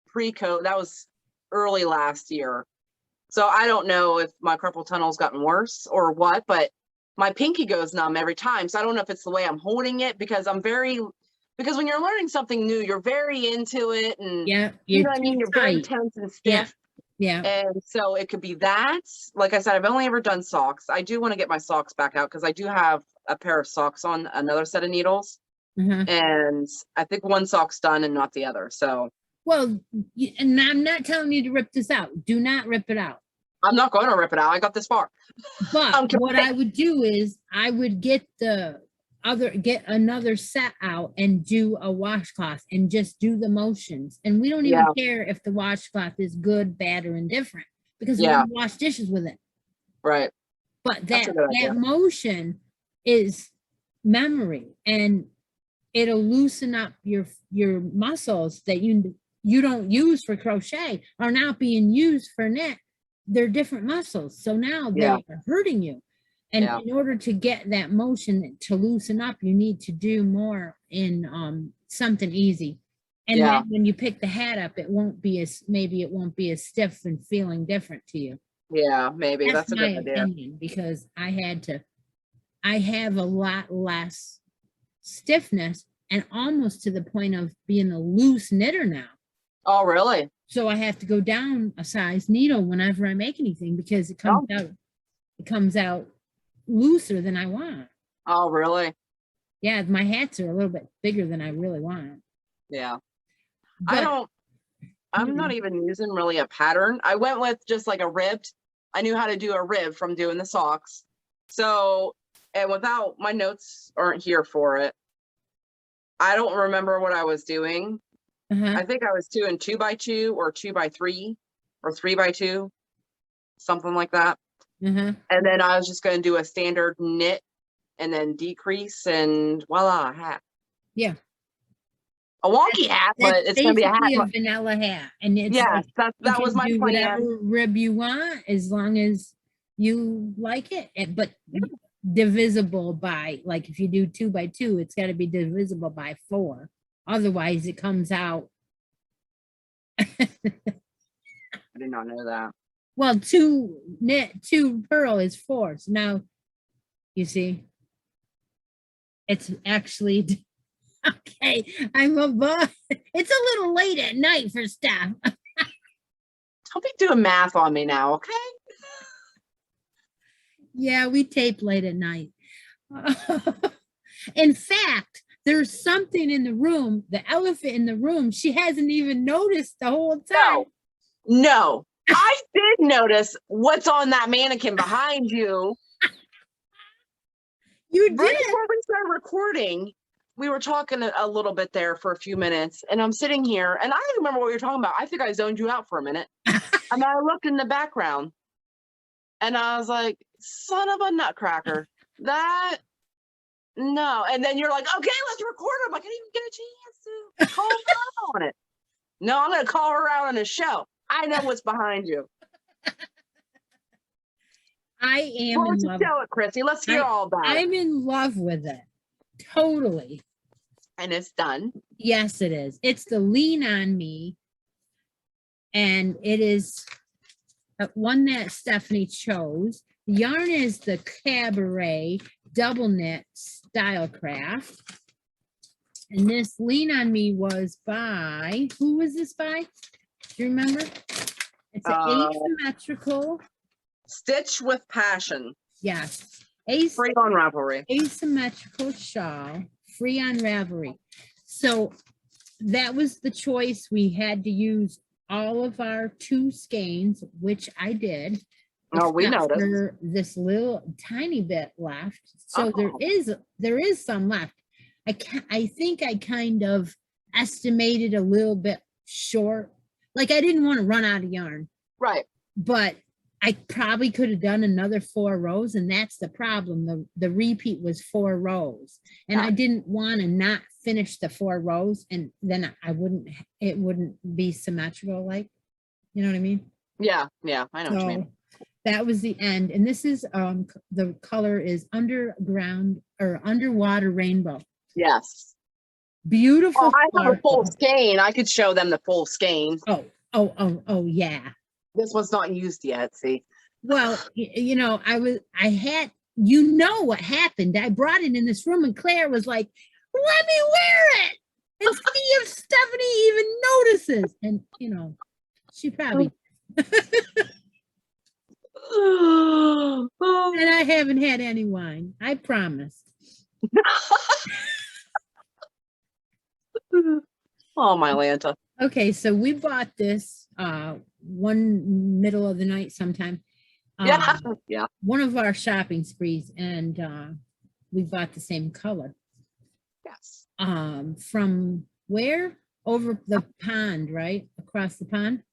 pre-COVID. That was early last year. So I don't know if my carpal tunnel's gotten worse or what, but my pinky goes numb every time. So I don't know if it's the way I'm holding it because because when you're learning something new, you're very into it. And Yeah. you know what I mean? You're very tense and stiff. Yeah. And so it could be that. Like I said, I've only ever done socks. I do want to get my socks back out because I do have a pair of socks on another set of needles. And I think one sock's done and not the other. So, well, and I'm not telling you to rip this out. Do not rip it out. I'm not going to rip it out. I got this far. But what I would do is I would get another set out and do a washcloth and just do the motions. And we don't even care if the washcloth is good, bad, or indifferent because we don't wash dishes with it. Right. But that motion is memory, and it'll loosen up your muscles that you don't use for crochet are now being used for knit. They're different muscles. So now they're hurting you. And in order to get that motion to loosen up, you need to do more in something easy. And then when you pick the hat up, it won't be as stiff and feeling different to you. Yeah, maybe that's a good idea. Because I have a lot less stiffness and almost to the point of being a loose knitter now. Oh, really? So I have to go down a size needle whenever I make anything because it comes out looser than I want. Oh, really? Yeah, my hats are a little bit bigger than I really want. Yeah. But, I'm not even using really a pattern. I went with just like a ribbed. I knew how to do a rib from doing the socks. So, and without, my notes aren't here for it. I don't remember what I was doing. I think I was doing 2x2 or 2x3 or 3x2, something like that. And then I was just going to do a standard knit and then decrease and voila, a hat. Yeah. A wonky hat, but it's going to be a hat. A vanilla hat. And it's that was my plan. Whatever rib you want as long as you like it. But divisible by, like if you do 2x2, it's got to be divisible by 4. Otherwise, it comes out. I did not know that. Well, 2 purl is 4. So now, you see, it's actually okay. I'm above. It's a little late at night for stuff. Don't be doing math on me now, okay? Yeah, we tape late at night. In fact, there's something in the room, the elephant in the room, she hasn't even noticed the whole time. No, I did notice what's on that mannequin behind you. You did? Right before we started recording, we were talking a little bit there for a few minutes, and I'm sitting here, and I don't remember what we were talking about. I think I zoned you out for a minute. And I looked in the background, and I was like, son of a nutcracker. No. And then you're like, okay, let's record. I'm like, I didn't even get a chance to call her out on it. No, I'm going to call her out on a show. I know what's behind you. I am in love. Tell it, Chrissy. Let's hear all about it. I'm in love with it. Totally. And it's done. Yes, it is. It's the Lean On Me. And it is one that Stephanie chose. The yarn is the Cabaret double knit style craft. And this Lean On Me was by, who was this by? Do you remember? It's an asymmetrical. Stitch with Passion. Yes. Free on Ravelry. Asymmetrical shawl, free on Ravelry. So that was the choice. We had to use all of our 2 skeins, which I did. Oh, we noticed. This little tiny bit left. So there is some left. I think I kind of estimated a little bit short. Like I didn't want to run out of yarn. Right. But I probably could have done another 4 rows, and that's the problem. The repeat was 4 rows, and I didn't want to not finish the 4 rows, and then it wouldn't be symmetrical, like, you know what I mean? Yeah, I know what you mean. So that was the end, and this is the color is underground or underwater rainbow. Yes. Beautiful. Oh, I have a full sparkle. skein. I could show them the full skein. Oh, yeah. This one's not used yet. See. Well, you know, you know what happened. I brought it in this room and Claire was like, let me wear it and see if Stephanie even notices. And, you know, she probably, and I haven't had any wine. I promise. Oh, my Lanta. Okay, so we bought this one middle of the night sometime. Yeah. One of our shopping sprees, and we bought the same color. Yes. From where? Over the pond, right? Across the pond?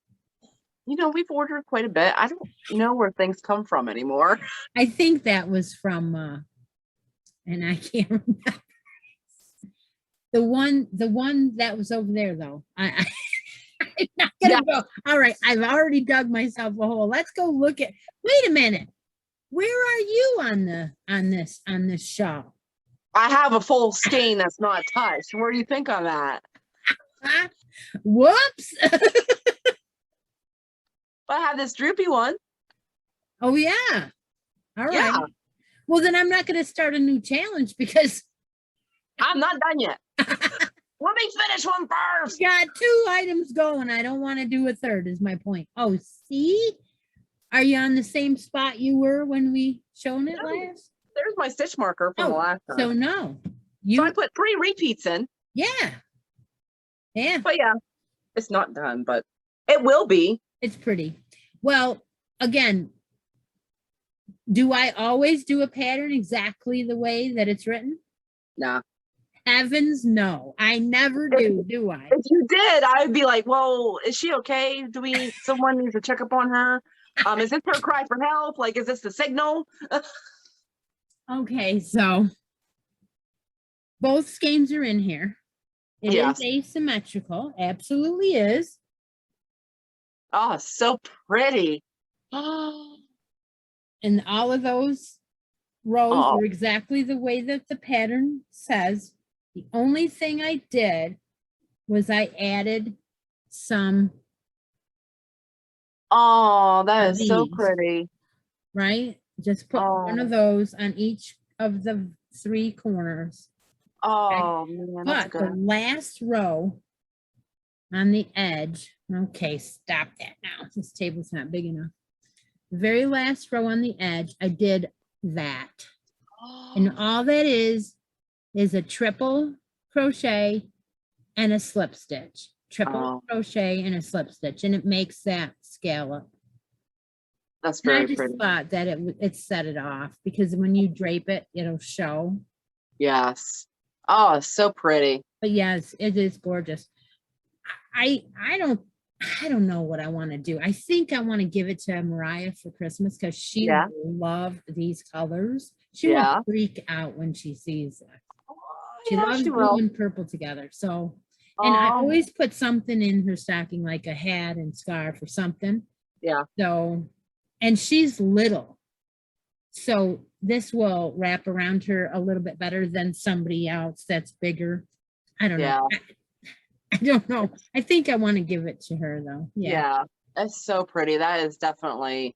You know, we've ordered quite a bit. I don't know where things come from anymore. I think that was from, and I can't remember. The one that was over there, though. I'm not gonna go. All right, I've already dug myself a hole. Let's go look at. Wait a minute. Where are you on this show? I have a full skein that's not touched. Where do you think I'm at? Whoops. I have this droopy one. Oh yeah. All right. Yeah. Well, then I'm not going to start a new challenge because I'm not done yet. Let me finish one first. Got 2 items going. I don't want to do a third is my point. Oh, see? Are you on the same spot you were when we shown it last? There's my stitch marker from the last time. So no. So I put 3 repeats in. Yeah. Yeah. But yeah, it's not done, but it will be. It's pretty. Well, again, do I always do a pattern exactly the way that it's written? Nah. Heavens, no. I never do I? If you did, I would be like, well, is she okay? Someone needs to check up on her? Is this her cry for help? Like, is this the signal? Okay, so both skeins are in here. It is asymmetrical. Absolutely is. Oh, so pretty. And all of those rows are exactly the way that the pattern says. The only thing I did was I added some. Oh, that is so pretty. Right? Just put one of those on each of the 3 corners. Oh, okay? Man, but the last row on the edge, okay, stop that now. This table's not big enough. The very last row on the edge, I did that. And all that is a triple crochet and a slip stitch. Triple crochet and a slip stitch, and it makes that scallop. That's very pretty. I just thought that it set it off because when you drape it, it'll show. Yes. Oh, so pretty. But yes, it is gorgeous. I don't know what I want to do. I think I want to give it to Mariah for Christmas because she will love these colors. She will freak out when she sees it. She loves blue and purple together. So, and I always put something in her stocking, like a hat and scarf or something. Yeah. So, and she's little. So this will wrap around her a little bit better than somebody else that's bigger. I don't know. I don't know. I think I want to give it to her though. Yeah. That's so pretty. That is definitely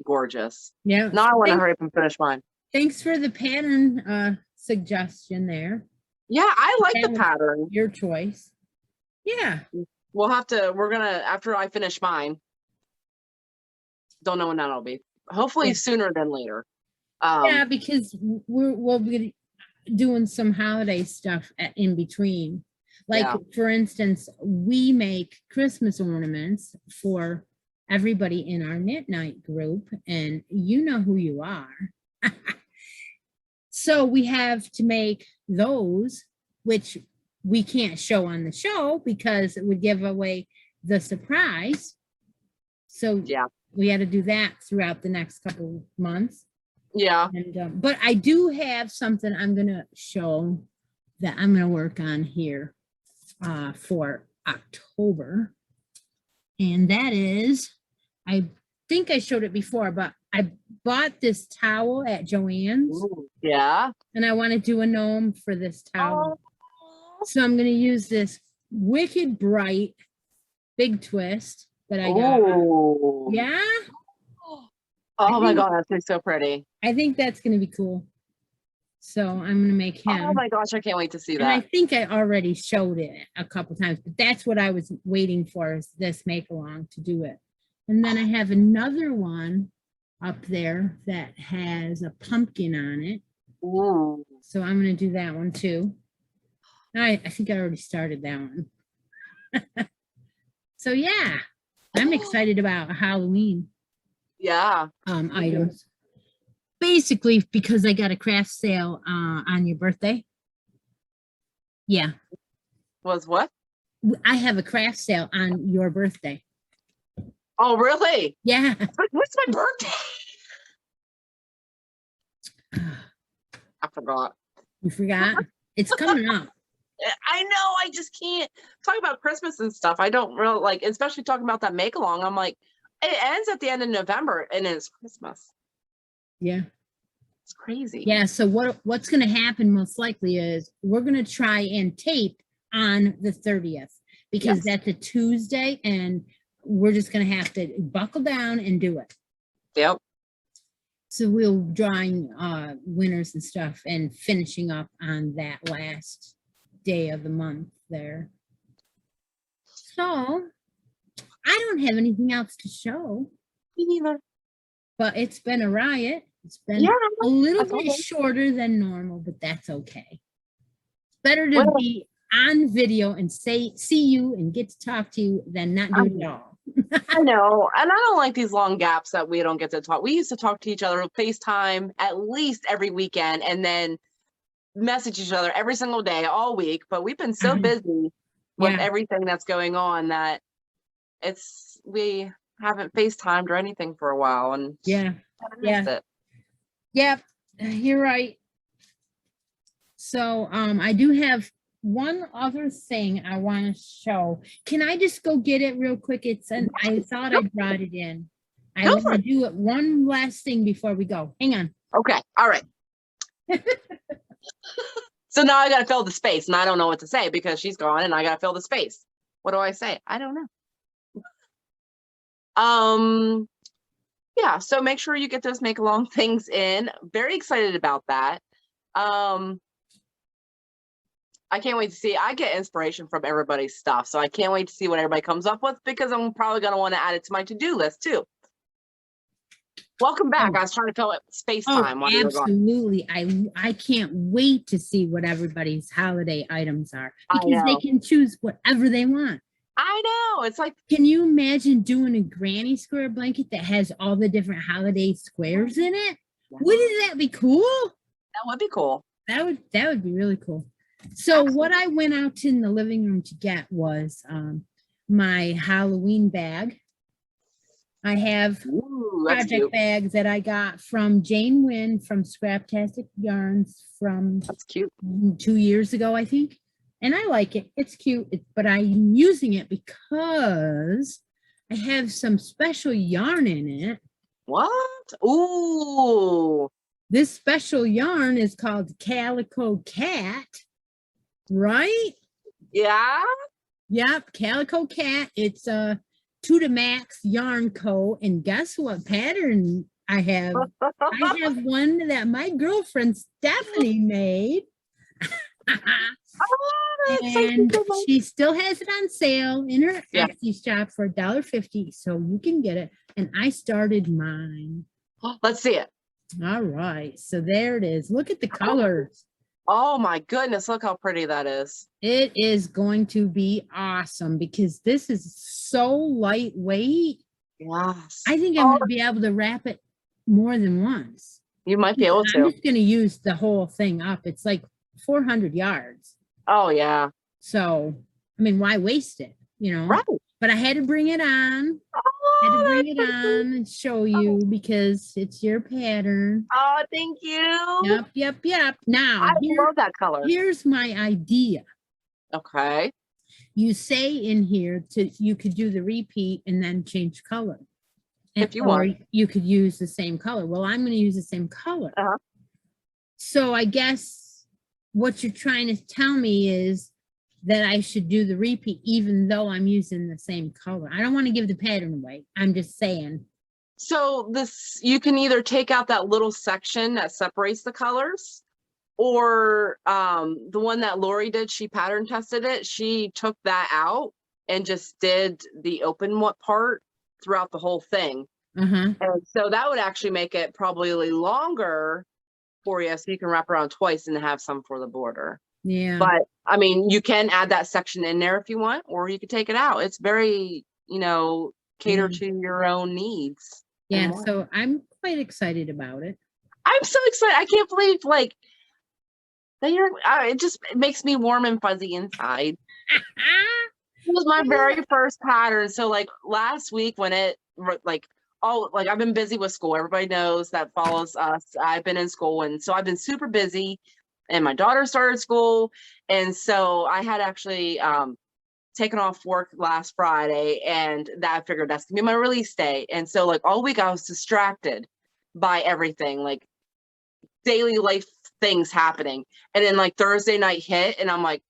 gorgeous. Yeah. Now I want to hurry up and finish mine. Thanks for the pattern suggestion there. Yeah, I like the pattern. Your choice. Yeah. We're gonna, after I finish mine, don't know when that'll be. Hopefully sooner than later. Yeah, because we'll be doing some holiday stuff in between. Like, for instance, we make Christmas ornaments for everybody in our knit night group, and you know who you are. So we have to make those, which we can't show on the show because it would give away the surprise. So we had to do that throughout the next couple months. Yeah. And but I do have something I'm gonna show that I'm gonna work on here for October. And that is, I think I showed it before, but I bought this towel at Joann's. Ooh, yeah. And I want to do a gnome for this towel. Oh. So I'm going to use this Wicked Bright Big Twist that I got. Ooh. Yeah. Oh my God, that's so pretty. I think that's going to be cool. So I'm going to make him. Oh my gosh, I can't wait to see that. And I think I already showed it a couple times, but that's what I was waiting for, is this make along to do it. And then I have another one up there that has a pumpkin on it. Ooh. So I'm going to do that one too. I think I already started that one. So yeah, I'm excited about Halloween items. Basically, because I got a craft sale on your birthday. Yeah. Was what? I have a craft sale on your birthday. Oh, really? Yeah. What's my birthday? I forgot. You forgot? It's coming up. I know. I just can't talk about Christmas and stuff. I don't really like, especially talking about that make along. I'm like, it ends at the end of November and it's Christmas. Yeah. It's crazy. Yeah. So what's going to happen most likely is we're going to try and tape on the 30th because that's a Tuesday and we're just going to have to buckle down and do it. Yep. So we'll drawing winners and stuff and finishing up on that last day of the month there. So I don't have anything else to show. Me neither. But it's been a riot. It's been a little bit shorter than normal, but that's okay. It's better to be on video and see you and get to talk to you than not do it at all. I know. And I don't like these long gaps that we don't get to talk. We used to talk to each other on FaceTime at least every weekend and then message each other every single day, all week. But we've been so busy with everything that's going on that we haven't FaceTimed or anything for a while. And it. Yep, you're right. So I do have one other thing I want to show. Can I just go get it real quick? I thought I brought it in. I want to do it one last thing before we go. Hang on. Okay. All right. So now I got to fill the space and I don't know what to say because she's gone and I got to fill the space. What do I say? I don't know. Yeah. So make sure you get those make along things in. Very excited about that. I can't wait to see. I get inspiration from everybody's stuff. So I can't wait to see what everybody comes up with because I'm probably going to want to add it to my to-do list too. Welcome back. I was trying to fill it space time. While absolutely. I can't wait to see what everybody's holiday items are because they can choose whatever they want. I know. It's like, can you imagine doing a granny square blanket that has all the different holiday squares in it? Wouldn't that be cool? That would be cool. That would be really cool. So what I went out in the living room to get was my Halloween bag. I have project bags that I got from Jane Wynn from Scraptastic Yarns from that's cute 2 years ago, I think. And I like it. It's cute, but I'm using it because I have some special yarn in it. What? Ooh. This special yarn is called Calico Cat. Right? Yeah. Yep, Calico Cat. It's a 2 to Max Yarn Co. And guess what pattern I have? I have one that my girlfriend Stephanie made. And she still has it on sale in her Etsy shop for $1.50. So you can get it. And I started mine. Let's see it. All right. So there it is. Look at the colors. Oh my goodness, look how pretty that is. It is going to be awesome because this is so lightweight. Yes. I think I'm going to be able to wrap it more than once. You might be able to. I'm just going to use the whole thing up. It's like 400 yards. Oh, yeah. So, I mean, why waste it, you know? Right. But I had to bring it on. Had to Oh, bring it on and show you because it's your pattern. oh, thank you. Yep. Now, I love that color. here's my idea. Okay. You say in here you could do the repeat and then change color. If you or want. you could use the same color. Well, I'm going to use the same color. Uh-huh. So I guess what you're trying to tell me is that I should do the repeat even though I'm using the same color. I don't want to give the pattern away. I'm just saying. So you can either take out that little section that separates the colors, or the one that Lori did, she pattern tested it. She took that out and just did the open part throughout the whole thing. Uh-huh. And so that would actually make it probably longer for you, so you can wrap around twice and have some for the border. Yeah. But I mean, you can add that section in there if you want, or you could take it out. It's very, cater to your own needs. Yeah. So I'm quite excited about it. I'm so excited. I can't believe that it makes me warm and fuzzy inside. It was my very first pattern. So last week when I've been busy with school. Everybody knows that follows us. I've been in school, and so I've been super busy, and my daughter started school. And so I had actually taken off work last Friday, and that I figured that's gonna be my release day. And so all week I was distracted by everything, daily life things happening. And then Thursday night hit, and I'm like,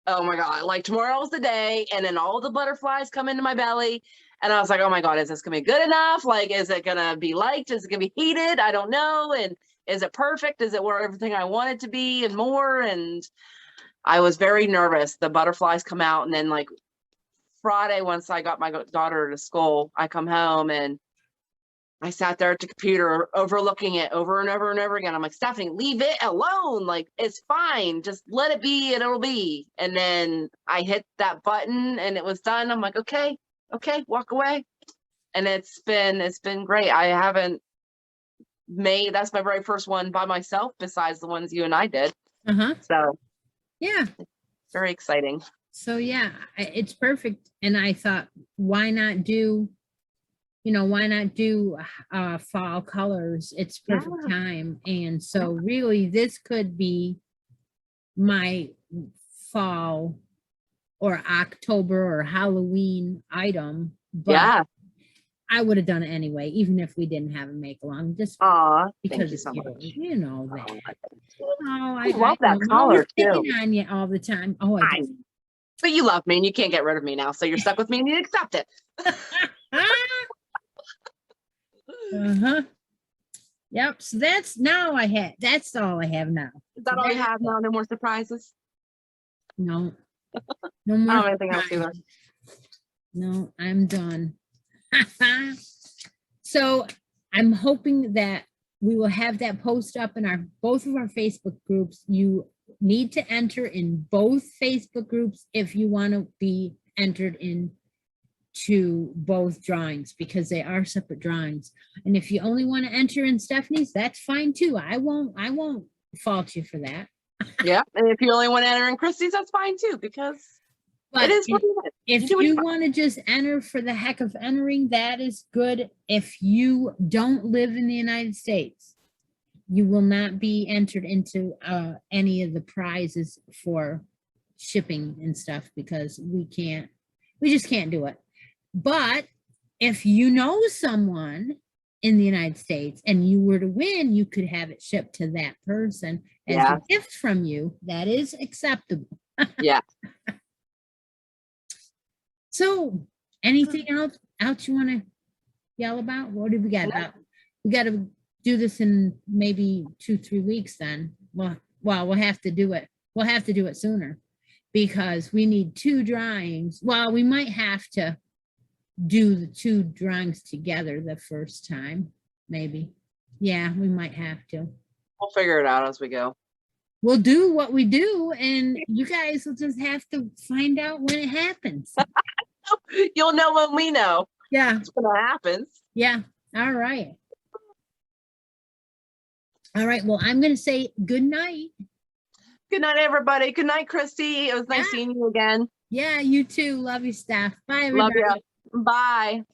oh my God, tomorrow's the day. And then all the butterflies come into my belly. And I was like, oh my God, is this gonna be good enough? Is it gonna be liked? Is it gonna be heated? I don't know. And is it perfect? Is it where everything I want it to be and more? And I was very nervous. The butterflies come out, and then Friday, once I got my daughter to school, I come home and I sat there at the computer overlooking it over and over and over again. I'm like, Stephanie, leave it alone. It's fine. Just let it be and it'll be. And then I hit that button and it was done. I'm like, okay, walk away. And it's been great. I haven't that's my very first one by myself besides the ones you and I did. Uh-huh. So yeah, very exciting. So yeah, it's perfect. And I thought, why not do fall colors? It's perfect time. And so really this could be my fall or October or Halloween item. But I would have done it anyway, even if we didn't have a make along, just because thank you so much. That. I love that color too. On you all the time. But you love me and you can't get rid of me now, so you're stuck with me and you accept it. Uh-huh. Yep. So that's all I have now. Is that all you have now? No more surprises? No. No more. I don't have anything else either. No, I'm done. So I'm hoping that we will have that post up in both of our Facebook groups. You need to enter in both Facebook groups if you want to be entered in to both drawings, because they are separate drawings. And if you only want to enter in Stephanie's, that's fine too. I won't fault you for that. Yeah. And if you only want to enter in Christie's, that's fine too, because it is what it is. If you want to just enter for the heck of entering, that is good. If you don't live in the United States, you will not be entered into any of the prizes for shipping and stuff, because we just can't do it. But if you know someone in the United States and you were to win, you could have it shipped to that person as a gift from you. That is acceptable. Yeah. So anything else you want to yell about? What do we got? We got to do this in maybe 2-3 weeks then. Well, we'll have to do it. We'll have to do it sooner, because we need 2 drawings. Well, we might have to do the 2 drawings together the first time, maybe. Yeah, we might have to. We'll figure it out as we go. We'll do what we do, and you guys will just have to find out when it happens. You'll know when we know. Yeah. That's when it happens. Yeah. All right. All right. Well, I'm going to say good night. Good night, everybody. Good night, Christy. It was nice seeing you again. Yeah, you too. Love you, Steph. Bye, everybody. Love you. Bye.